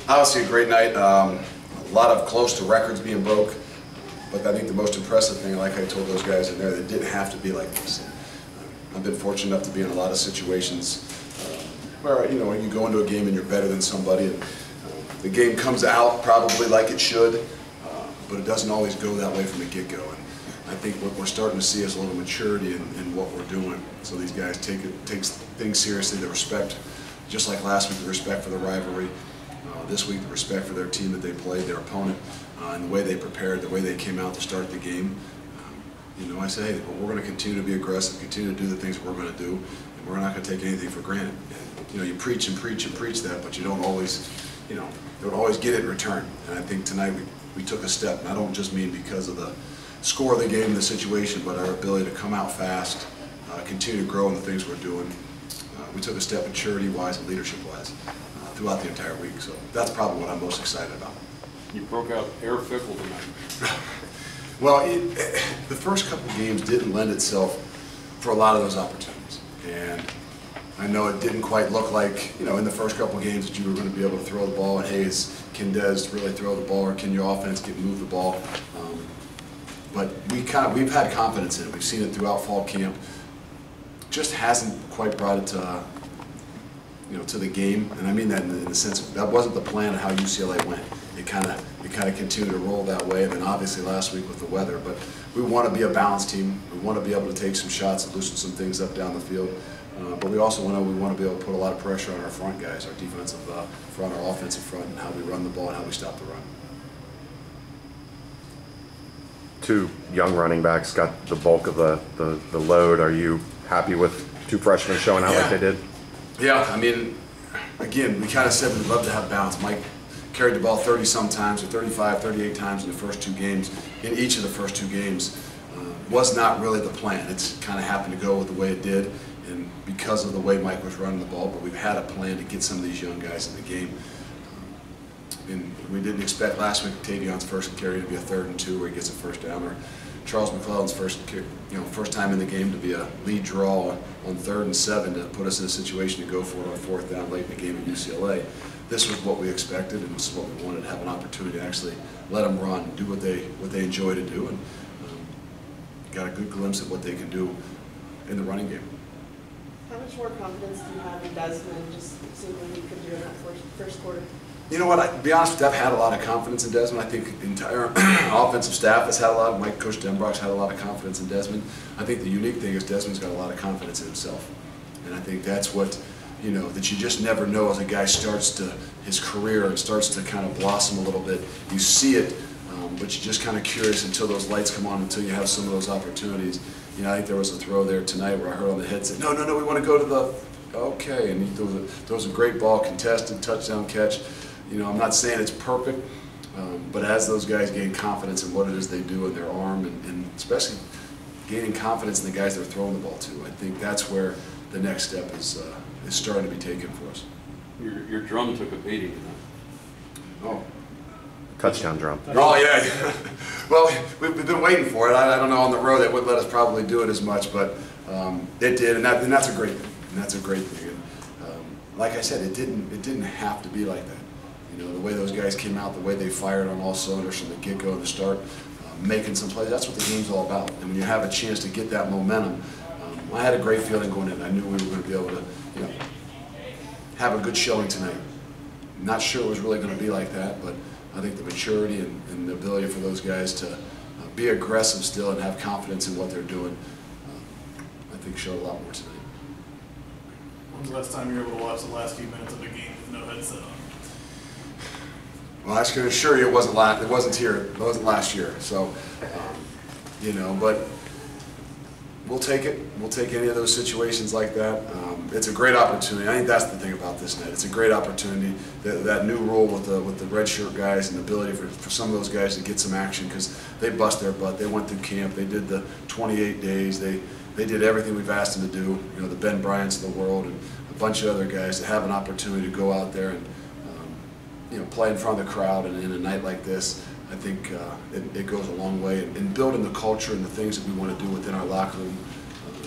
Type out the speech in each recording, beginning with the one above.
Obviously a great night. A lot of close to records being broke, but I think the most impressive thing, like I told those guys in there, that it didn't have to be like this. I've been fortunate enough to be in a lot of situations where you go into a game and you're better than somebody, and the game comes out probably like it should, but it doesn't always go that way from the get-go. And I think what we're starting to see is a little maturity in what we're doing. So these guys take things seriously. The respect, just like last week, the respect for the rivalry. This week, the respect for their team that they played, their opponent, and the way they prepared, the way they came out to start the game. I say, hey, we're going to continue to be aggressive, continue to do the things we're going to do, and we're not going to take anything for granted. And, you preach and preach and preach that, but you don't always, don't always get it in return. And I think tonight we took a step, and I don't just mean because of the score of the game and the situation, but our ability to come out fast, continue to grow in the things we're doing. We took a step maturity-wise and leadership-wise throughout the entire week. So that's probably what I'm most excited about. You broke out Fickell tonight. Well, the first couple of games didn't lend itself for a lot of those opportunities. And I know it didn't quite look like, in the first couple of games that you were going to be able to throw the ball and, hey, can Dez really throw the ball, or can your offense move the ball? But we've had confidence in it. We've seen it throughout fall camp. Just hasn't quite brought it to to the game, and I mean that in the sense of, that wasn't the plan of how UCLA went. It kind of continued to roll that way, and then obviously last week with the weather. But we want to be a balanced team. We want to be able to take some shots and loosen some things up down the field. But we also want to be able to put a lot of pressure on our front guys, our defensive front, our offensive front, and how we run the ball and how we stop the run. Two young running backs got the bulk of the load. Are you happy with two freshmen showing out like they did? Yeah, I mean, again, we kind of said we'd love to have balance. Mike carried the ball 30-some times, or 35, 38 times in the first two games. In each of the first two games, was not really the plan. It's kind of happened to go with the way it did, and because of the way Mike was running the ball. But we've had a plan to get some of these young guys in the game. And we didn't expect last week Tavion's first carry to be a 3rd and 2 where he gets a first down, or Charles McClellan's first time in the game to be a lead draw on 3rd and 7 to put us in a situation to go for it on 4th down late in the game at UCLA. This was what we expected, and this is what we wanted, to have an opportunity to actually let them run, do what they enjoy to do, and got a good glimpse at what they can do in the running game. How much more confidence do you have in Desmond, just seeing what he could do in that first quarter? You know what, to be honest with you, I've had a lot of confidence in Desmond. I think the entire offensive staff has had a lot. Coach Denbrock's had a lot of confidence in Desmond. I think the unique thing is Desmond's got a lot of confidence in himself. And I think that's what, that you just never know as a guy starts his career and starts to kind of blossom a little bit. You see it, but you're just kind of curious until those lights come on, until you have some of those opportunities. I think there was a throw there tonight where I heard on the headset, no, we want to go to the, okay, and he throws a great ball, contested, touchdown catch. I'm not saying it's perfect, but as those guys gain confidence in what it is they do in their arm, and especially gaining confidence in the guys they're throwing the ball to, I think that's where the next step is starting to be taken for us. Your drum took a beating tonight. Oh. Touchdown drum. Oh, yeah. Well, we've been waiting for it. I don't know, on the road they wouldn't let us probably do it as much, but it did, and that's a great thing. And that's a great thing. And, like I said, it didn't have to be like that. The way those guys came out, the way they fired on all cylinders from the get-go to the start, making some plays, that's what the game's all about. And when you have a chance to get that momentum, I had a great feeling going in. I knew we were going to be able to have a good showing tonight. Not sure it was really going to be like that, but I think the maturity and the ability for those guys to be aggressive still and have confidence in what they're doing, I think showed a lot more tonight. When's the last time you were able to watch the last few minutes of a game with no headset on? Well, I can assure you it wasn't last year. So, but we'll take it. We'll take any of those situations like that. It's a great opportunity. I think that's the thing about this night. It's a great opportunity. That new rule with the red shirt guys, and the ability for some of those guys to get some action, because they bust their butt. They went through camp. They did the 28 days. They did everything we've asked them to do. The Ben Bryants of the world and a bunch of other guys to have an opportunity to go out there and play in front of the crowd, and in a night like this, I think it goes a long way in building the culture and the things that we want to do within our locker room,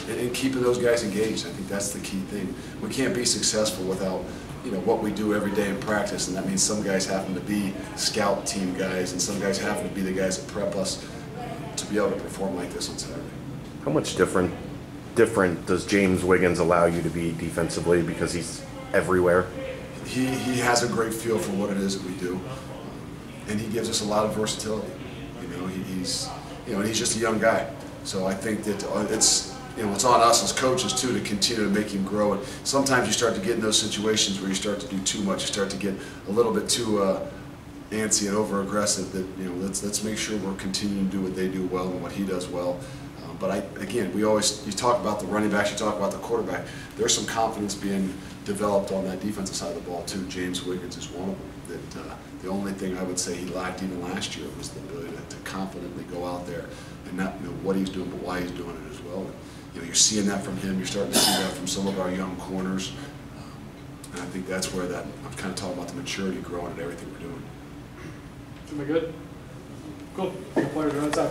and keeping those guys engaged. I think that's the key thing. We can't be successful without you know, what we do every day in practice, and that means some guys happen to be scout team guys, and some guys happen to be the guys that prep us to be able to perform like this on Saturday. How much different does James Wiggins allow you to be defensively because he's everywhere? He has a great feel for what it is that we do, and he gives us a lot of versatility. You know, he's just a young guy, so I think that it's on us as coaches too to continue to make him grow. And sometimes you start to get in those situations where you start to do too much, you start to get a little bit too antsy and over aggressive. That let's make sure we're continuing to do what they do well and what he does well. But again, you talk about the running backs, you talk about the quarterback. There's some confidence being developed on that defensive side of the ball too. James Wiggins is one of them. That the only thing I would say he lacked even last year was the ability to confidently go out there and not know what he's doing, but why he's doing it as well. And, you're seeing that from him. You're starting to see that from some of our young corners. And I think that's where I'm kind of talking about the maturity growing in everything we're doing. Am I good? Cool. Pleasure. That's out.